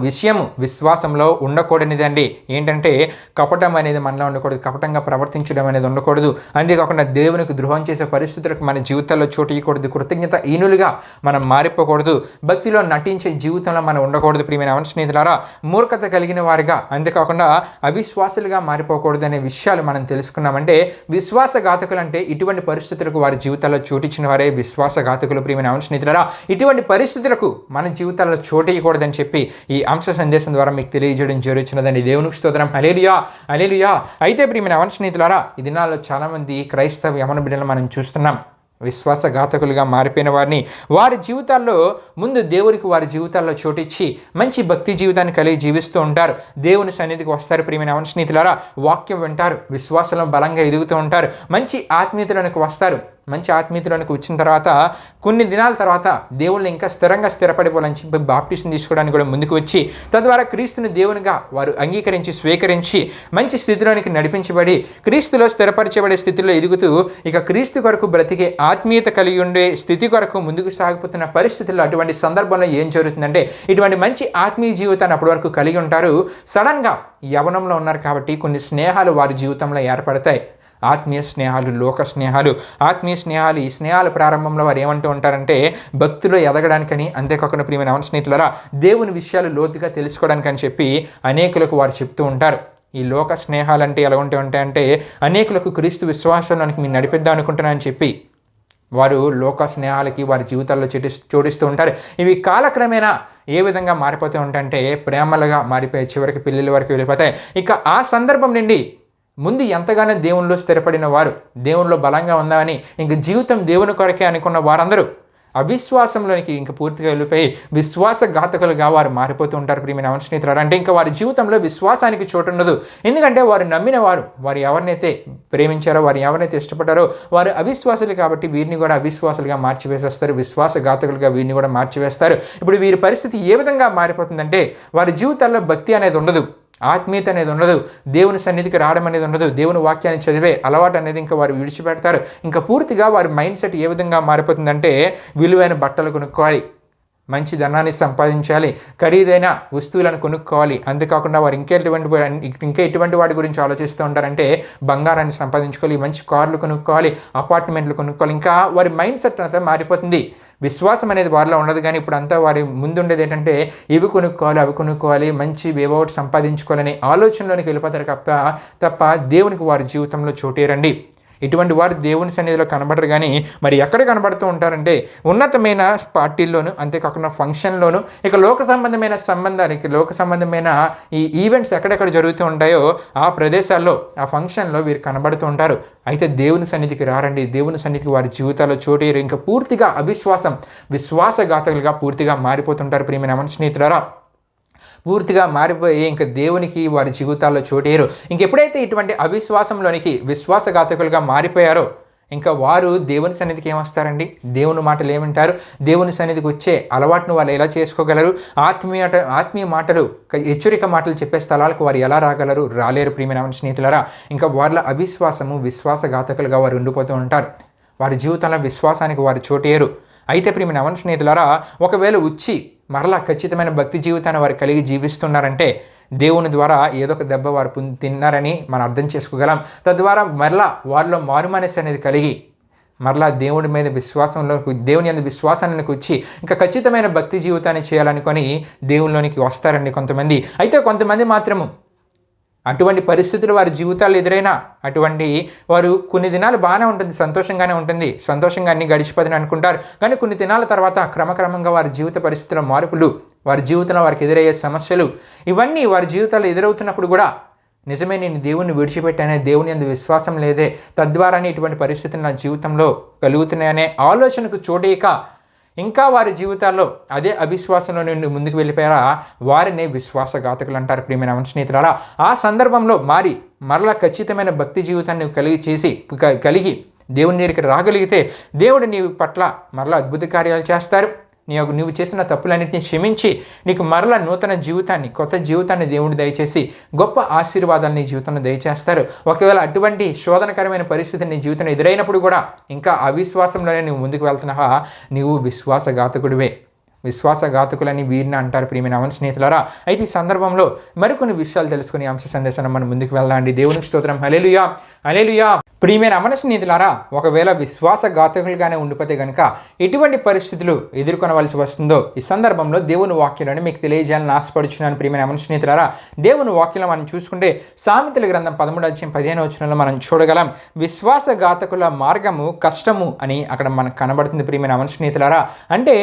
[SPEAKER 1] విషయము విశ్వాసంలో ఉండకూడనిదండి. ఏంటంటే కపటం అనేది మనలో ఉండకూడదు, కపటంగా ప్రవర్తించడం అనేది ఉండకూడదు. అంతేకాకుండా దేవునికి ద్రోహం చేసే పరిస్థితులకు మన జీవితాల్లో చోటు ఇవ్వకూడదు. కృతజ్ఞత ఈనులుగా మనం మారిపోకూడదు. భక్తిలో నటించే జీవితంలో మనం ఉండకూడదు. ప్రియమైన అవును స్నేహితులారా, మూర్ఖత కలిగిన వారిగా, అంతేకాకుండా అవిశ్వాసులుగా మారిపోకూడదు అనే విషయాలు మనం తెలుసుకున్నామంటే విశ్వాసఘాతకులు అంటే ఇటువంటి పరిస్థితులకు వారి జీవితాల్లో చోటిచ్చిన వారే విశ్వాసఘాతకులు. ప్రియమైన అవును స్నేహితులారా, ఇటువంటి పరిస్థితులకు మన జీవితాల్లో చోటేయకూడదని చెప్పి ఈ అంశ సందేశం ద్వారా మీకు తెలియజేయడం జరుగుతున్నదండి. దేవునికి స్తోత్రం. హల్లెలూయా, హల్లెలూయా. అయితే ప్రియమైన అవును స్నేహితులారా, ఈ దినాల్లో చాలామంది క్రైస్తవ యవన బిడ్డలు మనం చూస్తున్నాం. విశ్వాసఘాతకులుగా మారిపోయిన వారిని వారి జీవితాల్లో ముందు దేవుడికి వారి జీవితాల్లో చోటిచ్చి మంచి భక్తి జీవితాన్ని కలిగి జీవిస్తూ ఉంటారు. దేవుని సన్నిధికి వస్తారు. ప్రియమైన అవును స్నేహితులారా, వాక్యం వింటారు, విశ్వాసంలో బలంగా ఎదుగుతూ ఉంటారు, మంచి ఆత్మీయతలోనికి వస్తారు. మంచి ఆత్మీయతలోనికి వచ్చిన తర్వాత కొన్ని దినాల తర్వాత దేవుళ్ళని ఇంకా స్థిరంగా స్థిరపడిపోవాలని చెప్పి బాప్టిజం తీసుకోవడానికి కూడా ముందుకు వచ్చి తద్వారా క్రీస్తుని దేవునిగా వారు అంగీకరించి స్వీకరించి మంచి స్థితిలోనికి నడిపించబడి క్రీస్తులో స్థిరపరచబడే స్థితిలో ఎదుగుతూ ఇక క్రీస్తు కొరకు బ్రతికే ఆత్మీయత కలిగి ఉండే స్థితి కొరకు ముందుకు సాగిపోతున్న పరిస్థితుల్లో అటువంటి సందర్భంలో ఏం జరుగుతుందంటే ఇటువంటి మంచి ఆత్మీయ జీవితాన్ని అప్పటి వరకు కలిగి ఉంటారు. సడన్గా యవనంలో ఉన్నారు కాబట్టి కొన్ని స్నేహాలు వారి జీవితంలో ఏర్పడతాయి. ఆత్మీయ స్నేహాలు, లోక స్నేహాలు, ఆత్మీయ స్నేహాలు. ఈ స్నేహాల ప్రారంభంలో వారు ఏమంటూ ఉంటారంటే భక్తిలో ఎదగడానికని, అంతేకాకుండా ప్రియమైన స్నేహితులారా దేవుని విషయాలు లోతుగా తెలుసుకోవడానికని చెప్పి అనేకులకు వారు చెప్తూ ఉంటారు. ఈ లోక స్నేహాలు అంటే ఎలా ఉంటాయంటే అనేకులకు క్రీస్తు విశ్వాసంలోనికి మీరు నడిపిద్దాం అనుకుంటున్నారని చెప్పి వారు లోక స్నేహాలకి వారి జీవితాల్లో జోడిస్తూ ఉంటారు. ఇవి కాలక్రమేణా ఏ విధంగా మారిపోతూ ఉంటాయంటే ప్రేమలుగా మారిపోయి చివరికి పెళ్ళిళ్ళ వరకు వెళ్ళిపోతాయి. ఇక ఆ సందర్భం నుండి ముందు ఎంతగానో దేవునిలో స్థిరపడిన వారు, దేవునిలో బలంగా ఉందామని ఇంక జీవితం దేవుని కొరకే అనుకున్న వారందరూ అవిశ్వాసంలోనికి ఇంక పూర్తిగా వెళ్ళిపోయి విశ్వాసఘాతకులుగా వారు మారిపోతూ ఉంటారు. ప్రియమైన స్నేహితులారా, అంటే ఇంకా వారి జీవితంలో విశ్వాసానికి చోటు ఉండదు. ఎందుకంటే వారు నమ్మిన వారు ఎవరినైతే ప్రేమించారో, వారు ఎవరినైతే ఇష్టపడ్డారో వారు అవిశ్వాసులు కాబట్టి వీరిని కూడా అవిశ్వాసులుగా మార్చివేసేస్తారు. విశ్వాసఘాతకులుగా వీరిని కూడా మార్చివేస్తారు. ఇప్పుడు వీరి పరిస్థితి ఏ విధంగా మారిపోతుందంటే వారి జీవితాల్లో భక్తి అనేది ఉండదు, ఆత్మీయత అనేది ఉండదు, దేవుని సన్నిధికి రావడం అనేది ఉండదు, దేవుని వాక్యాన్ని చదివే అలవాటు అనేది ఇంకా వారు విడిచిపెడతారు. ఇంకా పూర్తిగా వారి మైండ్ సెట్ ఏ విధంగా మారిపోతుందంటే విలువైన బట్టలు కొనుక్కోవాలి, మంచి ధనాన్ని సంపాదించాలి, ఖరీదైన వస్తువులను కొనుక్కోవాలి. అంతేకాకుండా వారు ఇంకా ఎటువంటి వాటి గురించి ఆలోచిస్తూ ఉంటారంటే బంగారాన్ని సంపాదించుకోవాలి, మంచి కార్లు కొనుక్కోవాలి, అపార్ట్మెంట్లు కొనుక్కోవాలి. ఇంకా వారి మైండ్ సెట్ అంతా మారిపోతుంది. విశ్వాసం అనేది వారిలో ఉండదు. కానీ ఇప్పుడు అంతా వారి ముందుండేది ఏంటంటే ఇవి కొనుక్కోవాలి, అవి కొనుక్కోవాలి, మంచి వేవౌట్ సంపాదించుకోవాలని ఆలోచనలోనికి వెళ్ళిపోతారు తప్ప దేవునికి వారి జీవితంలో చోటేరండి. ఇటువంటి వారు దేవుని సన్నిధిలో కనబడరు. కానీ మరి ఎక్కడ కనబడుతూ ఉంటారంటే ఉన్నతమైన పార్టీల్లోనూ, అంతేకాకుండా ఫంక్షన్లోనూ, ఇక లోక సంబంధమైన ఈ ఈవెంట్స్ ఎక్కడెక్కడ జరుగుతూ ఉంటాయో ఆ ప్రదేశాల్లో, ఆ ఫంక్షన్లో వీరు కనబడుతూ ఉంటారు. అయితే దేవుని సన్నిధికి రారండి. దేవుని సన్నిధికి వారి జీవితాల్లో చోటేరు. ఇంకా పూర్తిగా విశ్వాసఘాతకులుగా పూర్తిగా మారిపోతుంటారు. ప్రియమైన స్నేహితులారా, పూర్తిగా మారిపోయి ఇంకా దేవునికి వారి జీవితాల్లో చోటేరు. ఇంకెప్పుడైతే ఇటువంటి అవిశ్వాసంలోనికి విశ్వాసఘాతకులుగా మారిపోయారో ఇంకా వారు దేవుని సన్నిధికి ఏమొస్తారండి? దేవుని మాటలు ఏమంటారు? దేవుని సన్నిధికి వచ్చే అలవాటును వాళ్ళు ఎలా చేసుకోగలరు? ఆత్మీయ మాటలు, హెచ్చరిక మాటలు చెప్పే స్థలాలకు వారు ఎలా రాగలరు? రాలేరు. ప్రియమైన స్నేహితులారా, ఇంకా వారిలో విశ్వాసఘాతకులుగా వారు ఉండిపోతూ ఉంటారు. వారి జీవితంలో విశ్వాసానికి వారు చోటేరు. అయితే ప్రియమైన స్నేహితులారా, ఒకవేళ మరలా ఖచ్చితమైన భక్తి జీవితాన్ని వారు కలిగి జీవిస్తున్నారంటే దేవుని ద్వారా ఏదో ఒక దెబ్బ వారు తిన్నారని మనం అర్థం చేసుకోగలం. తద్వారా మరలా వారిలో మారుమనస్సు అనేది కలిగి మరలా దేవుని యందు విశ్వాసానికి వచ్చి ఇంకా ఖచ్చితమైన భక్తి జీవితాన్ని చేయాలనుకొని దేవునిలోనికి వస్తారండి కొంతమంది. అయితే కొంతమంది మాత్రము అటువంటి పరిస్థితులు వారి జీవితాల్లో ఎదురైనా వారు కొన్ని దినాలు బాగానే ఉంటుంది, సంతోషంగా అన్ని గడిచిపోదని అనుకుంటారు. కానీ కొన్ని దినాల తర్వాత క్రమక్రమంగా వారి జీవిత పరిస్థితుల మార్పులు, వారి జీవితంలో వారికి ఎదురయ్యే సమస్యలు, ఇవన్నీ వారి జీవితాల్లో ఎదురవుతున్నప్పుడు కూడా నిజమే నేను దేవుణ్ణి విడిచిపెట్టానే, దేవుని యందు విశ్వాసం లేదే, తద్వారానే ఇటువంటి పరిస్థితులు నా జీవితంలో కలుగుతున్నాయనే ఆలోచనకు చోటేయక ఇంకా వారి జీవితాల్లో అదే అవిశ్వాసంలో నుండి ముందుకు వెళ్ళిపోయారా వారిని విశ్వాసఘాతకులు అంటారు. ప్రియమైన స్నేహితులారా, ఆ సందర్భంలో మరలా ఖచ్చితమైన భక్తి జీవితాన్ని కలిగి దేవుని దగ్గరికి రాగలిగితే దేవుడు నీ పట్ల మరలా అద్భుత కార్యాలు చేస్తారు. నువ్వు చేసిన తప్పులన్నింటినీ క్షమించి నీకు మరలా నూతన జీవితాన్ని, కొత్త జీవితాన్ని దేవుడు దయచేసి గొప్ప ఆశీర్వాదాలు నీ జీవితంలో దయచేస్తారు. ఒకవేళ అటువంటి శోధనకరమైన పరిస్థితి నీ జీవితంలో ఎదురైనప్పుడు కూడా ఇంకా అవిశ్వాసంలోనే నువ్వు ముందుకు వెళ్తున్నావా, నీవు విశ్వాసఘాతకులని వీరిని అంటారు. ప్రియమైన స్నేహితులారా, అయితే ఈ సందర్భంలో మరికొన్ని విషయాలు తెలుసుకుని అంశ సందేశాన్ని మనం ముందుకు వెళ్దామండి. దేవునికి స్తోత్రం. హల్లెలూయా, హల్లెలూయా. ప్రియమైన స్నేహితులారా, ఒకవేళ విశ్వాసఘాతకులుగానే ఉండిపోతే కనుక ఎటువంటి పరిస్థితులు ఎదుర్కొనవలసి వస్తుందో ఈ సందర్భంలో దేవుని వాక్యాలను మీకు తెలియజేయాలని ఆశపడుచున్నాను. ప్రియమైన స్నేహితులారా, దేవుని వాక్యంలో మనం చూసుకుంటే సామెతల గ్రంథం 13:15 మనం చూడగలం. విశ్వాసఘాతకుల మార్గము కష్టము అని అక్కడ మనకు కనబడుతుంది. ప్రియమైన స్నేహితులారా, అంటే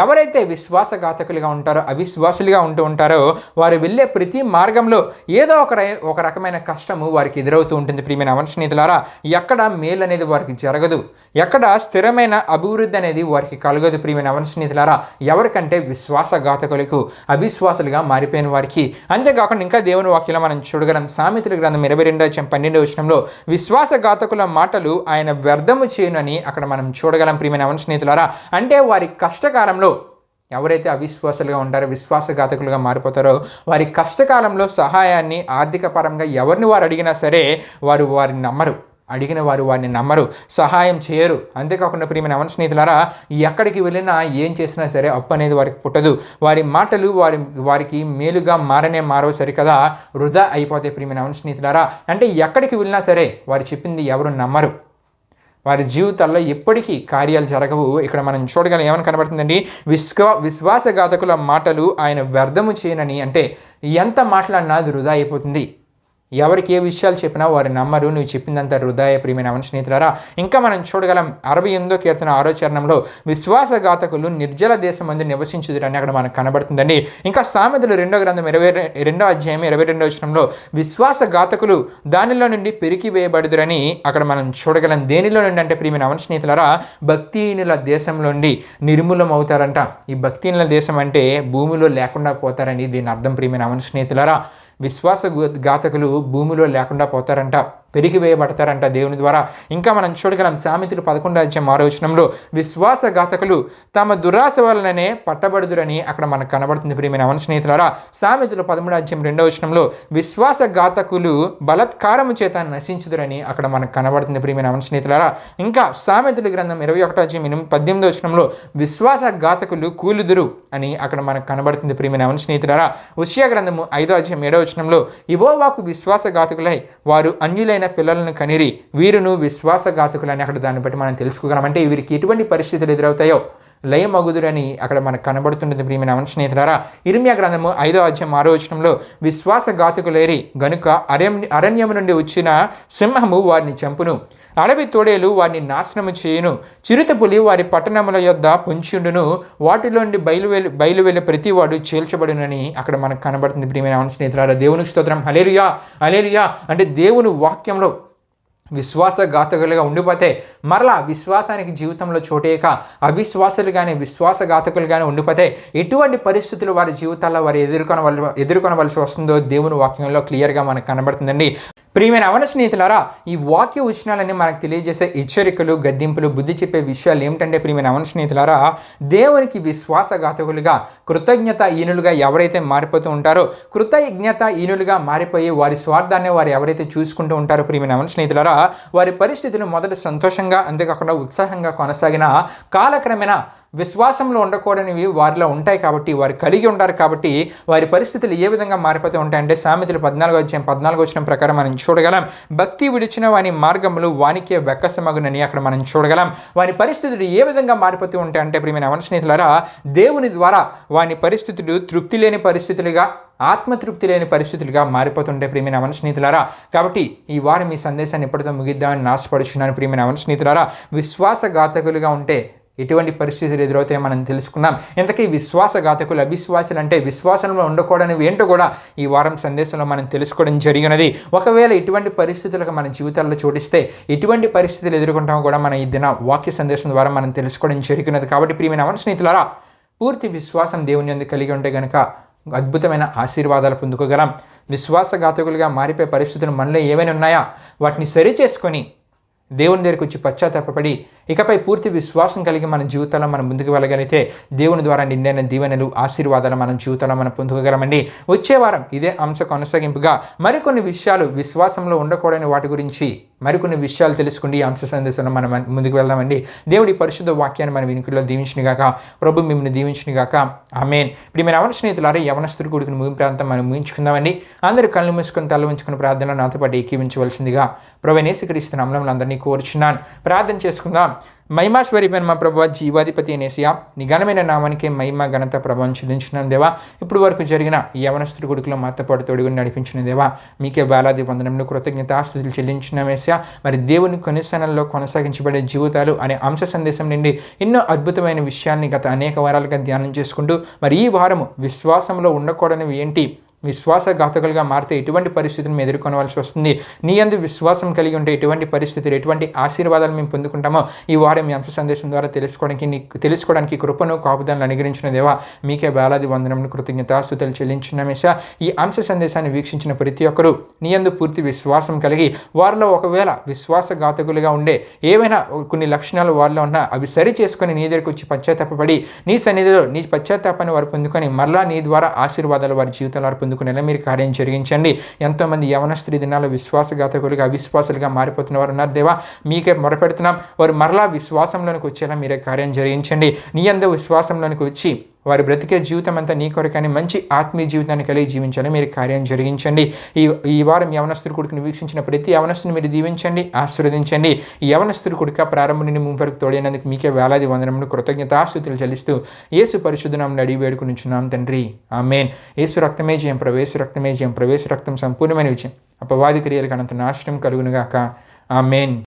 [SPEAKER 1] ఎవరైతే విశ్వాసఘాతకులుగా ఉంటారో, అవిశ్వాసులుగా ఉంటూ ఉంటారో వారు వెళ్ళే ప్రతి మార్గంలో ఏదో ఒక రకమైన కష్టము వారికి ఎదురవుతూ ఉంటుంది. ప్రియమైన స్నేహితులారా, ఎక్కడ మేలు అనేది వారికి జరగదు, ఎక్కడ స్థిరమైన అభివృద్ధి అనేది వారికి కలగదు. ప్రియమైన స్నేహితులారా, ఎవరికంటే విశ్వాసఘాతకులకు, అవిశ్వాసులుగా మారిపోయిన వారికి. అంతేకాకుండా ఇంకా దేవుని వాక్యంలో మనం చూడగలం. సామెతల గ్రంథం 22:12 విశ్వాసఘాతకుల మాటలు ఆయన వ్యర్థము చేయనని అక్కడ మనం చూడగలం. ప్రియమైన స్నేహితులారా, అంటే వారి కష్టకాలంలో ఎవరైతే అవిశ్వాసులుగా ఉంటారో, విశ్వాసఘాతకులుగా మారిపోతారో వారి కష్టకాలంలో సహాయాన్ని ఆర్థిక పరంగా ఎవరిని వారు అడిగినా సరే వారిని నమ్మరు. అడిగిన వారు వారిని నమ్మరు, సహాయం చేయరు. అంతేకాకుండా ప్రియమైన యవన స్నేహితులారా, ఎక్కడికి వెళ్ళినా ఏం చేసినా సరే అప్పు అనేది వారికి పుట్టదు. వారి మాటలు వారికి మేలుగా మారవు సరికదా, వృధా అయిపోతాయి ప్రియమైన యవన స్నేహితులారా. అంటే ఎక్కడికి వెళ్ళినా సరే వారు చెప్పింది ఎవరు నమ్మరు, వారి జీవితాల్లో ఎప్పటికీ కార్యాలు జరగవు. ఇక్కడ మనం చూడగలం ఏమని కనబడుతుందండి, విశ్వాసఘాతకుల మాటలు ఆయన వ్యర్థము చేయనని. అంటే ఎంత మాట్లాడినా అది వృధా అయిపోతుంది. ఎవరికి ఏ విషయాలు చెప్పినా వారు నమ్మరు, నువ్వు చెప్పిందంత వృధాయ ప్రియమైన యవన స్నేహితులారా. ఇంకా మనం చూడగలం 68వ కీర్తన 6వ చరణంలో, విశ్వాసఘాతకులు నిర్జల దేశమందు నివసించుదురని అక్కడ మనకు కనబడుతుందండి. ఇంకా సామెతలు 2వ గ్రంథం 22వ అధ్యాయం 22వ వచనంలో, విశ్వాసఘాతకులు దానిలో నుండి పెరికి వేయబడుదురని అక్కడ మనం చూడగలం. దేనిలో నుండి అంటే ప్రియమైన యవన స్నేహితులారా, భక్తిహీనుల దేశంలో నుండి నిర్మూలం అవుతారంట. ఈ భక్తిహీనుల దేశం అంటే భూమిలో లేకుండా పోతారని దీని అర్థం ప్రియమైన యవన స్నేహితులారా. విశ్వాసఘాతకులు భూమిలో లేకుండా పోతారంట, పెరిగివేయబడతారంట దేవుని ద్వారా. ఇంకా మనం చూడగలం సామెతలు 11వ అధ్యాయం 6వ వచనంలో, విశ్వాసఘాతకులు తమ దురాశ వలననే పట్టబడుదురని అక్కడ మనకు కనబడుతుంది ప్రియమైన యవన స్నేహితులారా. సామెతలు 13వ అధ్యాయం 2వ వచనంలో, విశ్వాసఘాతకులు బలత్కారము చేత నశించుదురని అక్కడ మనకు కనబడుతుంది ప్రియమైన యవన స్నేహితులారా. ఇంకా సామెతల గ్రంథం 21వ అధ్యాయం 18వ వచనంలో, విశ్వాసఘాతకులు కూలుదురు అని అక్కడ మనకు కనబడుతుంది ప్రియమైన యవన స్నేహితులారా. హోషేయ గ్రంథము 5వ అధ్యాయం 7వ వచనంలో, యెహోవాకు విశ్వాసఘాతకులై వారు అన్యులైన పిల్లలను కనిరి, వీరును విశ్వాసఘాతకులని అక్కడ దాన్ని బట్టి మనం తెలుసుకోగలం. అంటే వీరికి ఎటువంటి పరిస్థితులు ఎదురవుతాయో లయమగుదురని అక్కడ మనకు కనబడుతుంటుంది ప్రియమైన యవన స్నేహితులారా. ఇర్మియా గ్రంథము 5వ అధ్యాయం 6వ వచనంలో, విశ్వాసఘాతకులేరి గనుక అరణ్యము నుండి వచ్చిన సింహము వారిని చంపును, అడవి తోడేలు వారిని నాశనము చేయును, చిరుతపులి వారి పట్టణముల యొద్ద పొంచుండును, వాటిలో నుండి బయలువెళ్ళి ప్రతివాడు చీల్చబడునని అక్కడ మనకు కనబడుతుంది ప్రియమైన యవన స్నేహితులారా. దేవునికి స్తోత్రం. హల్లెలూయా, హల్లెలూయా. అంటే దేవుని వాక్యంలో విశ్వాసఘాతకులుగా ఉండిపోతే మరలా విశ్వాసానికి జీవితంలో చోటేక అవిశ్వాసులు కానీ విశ్వాసఘాతకులు కానీ ఉండిపోతే ఎటువంటి పరిస్థితులు వారి జీవితాల్లో వారు ఎదుర్కొనవలసి వస్తుందో దేవుని వాక్యంలో క్లియర్గా మనకు కనబడుతుందండి. ప్రియమైన యవన స్నేహితులారా, ఈ వాక్య వచనాలన్నీ మనకు తెలియజేసే హెచ్చరికలు, గద్దింపులు, బుద్ధి చెప్పే విషయాలు ఏమిటంటే ప్రియమైన యవన స్నేహితులారా, దేవునికి విశ్వాసఘాతకులుగా కృతజ్ఞతాహీనులుగా ఎవరైతే మారిపోతూ ఉంటారో, కృతజ్ఞతాహీనులుగా మారిపోయి వారి స్వార్థాన్ని వారు ఎవరైతే చూసుకుంటూ ఉంటారో ప్రియమైన యవన స్నేహితులారా, వారి పరిస్థితులు మొదట సంతోషంగా అంతేకాకుండా ఉత్సాహంగా కొనసాగిన కాలక్రమేణా విశ్వాసంలో ఉండకూడనివి వారిలో ఉంటాయి కాబట్టి, వారు కలిగి ఉంటారు కాబట్టి వారి పరిస్థితులు ఏ విధంగా మారిపోతూ ఉంటాయంటే సామెతలు 14వ అధ్యాయం 14వ వచనం ప్రకారం మనం చూడగలం, భక్తి విడిచిన వాని మార్గములు వానికే వెక్కసమగునని అక్కడ మనం చూడగలం. వాని పరిస్థితులు ఏ విధంగా మారిపోతూ ఉంటాయంటే ప్రియమైన యవన స్నేహితులారా, దేవుని ద్వారా వాని పరిస్థితులు తృప్తి లేని పరిస్థితులుగా, ఆత్మతృప్తి లేని పరిస్థితులుగా మారిపోతుంటే ప్రియమైన యవన స్నేహితులారా. కాబట్టి ఈ వారం ఈ సందేశాన్ని ఎప్పటితో ముగిద్దామని ఆశపడుచున్నాను ప్రియమైన యవన స్నేహితులారా. విశ్వాసఘాతకులుగా ఉంటే ఎటువంటి పరిస్థితులు ఎదురవుతాయో మనం తెలుసుకున్నాం. ఇంతకీ విశ్వాసఘాతకులు, అవిశ్వాసులు అంటే విశ్వాసంలో ఉండకూడనివి ఏంటో కూడా ఈ వారం సందేశంలో మనం తెలుసుకోవడం జరిగినది. ఒకవేళ ఇటువంటి పరిస్థితులకు మన జీవితాల్లో చోటిస్తే ఎటువంటి పరిస్థితులు ఎదుర్కొంటామో కూడా మన ఈ దిన వాక్య సందేశం ద్వారా మనం తెలుసుకోవడం జరిగినది. కాబట్టి ప్రియమైన యవన స్నేహితులారా, పూర్తి విశ్వాసం దేవుని యందు కలిగి ఉంటే కనుక అద్భుతమైన ఆశీర్వాదాలు పొందుకోగలం. విశ్వాసఘాతకులుగా మారిపోయే పరిస్థితులు మనలో ఏమైనా ఉన్నాయా, వాటిని సరి చేసుకొని దేవుని దగ్గరికి వచ్చి పశ్చాత్తాపడి ఇకపై పూర్తి విశ్వాసం కలిగి మన జీవితంలో మనం ముందుకు వెళ్ళగలిగితే దేవుని ద్వారా నిండైన దీవెనలు, ఆశీర్వాదాలు మన జీవితంలో మనం పొందుకోగలమండి. వచ్చే వారం ఇదే అంశ కొనసాగింపుగా మరికొన్ని విషయాలు, విశ్వాసంలో ఉండకూడని వాటి గురించి మరికొన్ని విషయాలు తెలుసుకుండి ఈ అంశ సందేశంలో మనం ముందుకు వెళ్దామండి. దేవుడి పరిశుద్ధ వాక్యాన్ని మన వినికిలో దీవించునుగాక, ప్రభు మిమ్మల్ని దీవించునుగాక. ఆమేన్. ఇప్పుడు మీరు యవన స్నేహితులారా, యవనస్తుడి కూడికి ముగింపు ప్రాంతం మనం ముగించుకుందామండి. అందరూ కళ్ళు మూసుకొని తల ఉంచుకుని ప్రార్థనలో నాతో పాటు ఏకీవించవలసిందిగా ప్రభువైన యేసుక్రీస్తు నామములో అందరినీ కోరుచున్నాను. ప్రార్థన చేసుకుందాం. మహిమాశ్వరిపైన మా ప్రభువా, జీవాధిపతి అనేసియా, నీ ఘనమైన నామానికి మహిమ, ఘనత, ప్రభావం చెల్లించున్నాం దేవా. ఇప్పుడు వరకు జరిగిన ఈ యవనస్తుడి గుడికలో మాతో పాటు తోడుగుని నడిపించిన దేవా, మీకే వేలాది వందనములు, కృతజ్ఞతాస్తుతులు చెల్లించున్నాం యేసయ్యా. మరి దేవుని కొనిసనల్లో కొనసాగించబడే జీవితాలు అనే అంశ సందేశం నుండి ఎన్నో అద్భుతమైన విషయాన్ని గత అనేక వారాలుగా ధ్యానం చేసుకుంటూ మరి ఈ వారము విశ్వాసంలో ఉండకూడనివి ఏంటి, విశ్వాసఘాతకులుగా మారితే ఎటువంటి పరిస్థితులను ఎదుర్కొనవలసి వస్తుంది, నీ యందు విశ్వాసం కలిగి ఉంటే ఎటువంటి పరిస్థితులు, ఎటువంటి ఆశీర్వాదాలు మేము పొందుకుంటామో ఈ వారం మీ అంశ సందేశం ద్వారా తెలుసుకోవడానికి కృపను, కాపుదలను అనుగ్రహించిన దేవా, మీకే వేలాది వందనములు, కృతజ్ఞతాస్తుతులు చెల్లించున్నామేసా. ఈ అంశ సందేశాన్ని వీక్షించిన ప్రతి ఒక్కరూ నీ యందు పూర్తి విశ్వాసం కలిగి వారిలో ఒకవేళ విశ్వాసఘాతకులుగా ఉండే ఏవైనా కొన్ని లక్షణాలు వారిలో ఉన్నా అవి సరి చేసుకొని నీ దగ్గరికి వచ్చి పశ్చాత్తాపడి నీ సన్నిధిలో నీ పశ్చాత్తాపాన్ని వారు పొందుకొని మరలా నీ ద్వారా ఆశీర్వాదాలు వారి జీవితంలో పొందుకునేలా మీరు కార్యం జరిగించండి. ఎంతోమంది యవనస్తులు ఈ దినాల్లో విశ్వాసఘాతకులుగా అవిశ్వాసులుగా మారిపోతున్న వారు ఉన్నారు దేవా. మీకే మొరపెడుతున్నాం, వారు మరలా విశ్వాసంలోనికి వచ్చేలా మీరే కార్యం జరిగించండి. నీ యందు విశ్వాసంలోనికి వచ్చి వారి బ్రతికే జీవితం అంతా నీ కొరకని మంచి ఆత్మీయ జీవితాన్ని కలిగి జీవించాలి మీరు కార్యం జరిగించండి. ఈ వారం యవనస్తుడి కొడుకుని వీక్షించిన ప్రతి యవనస్తుని మీరు దీవించండి, ఆశీర్వదించండి. ఈ యవనస్తుడి కొడుక ప్రారంభం నుండి ముందు తోడైనందుకు మీకే వేలాది వందనములు కృతజ్ఞతాస్తుతులు చెల్లిస్తూ యేసు పరిశుద్ధ నామమున అడిగి వేడుకొనుచున్నాం తండ్రి, ఆమేన్. యేసు రక్తమే జయం, ప్రవేశ రక్తమే జయం, ప్రవేశ రక్తం సంపూర్ణమైన విజయం. అపవాది క్రియలకు అనంత నాశనం కలుగునుగాక, ఆమేన్.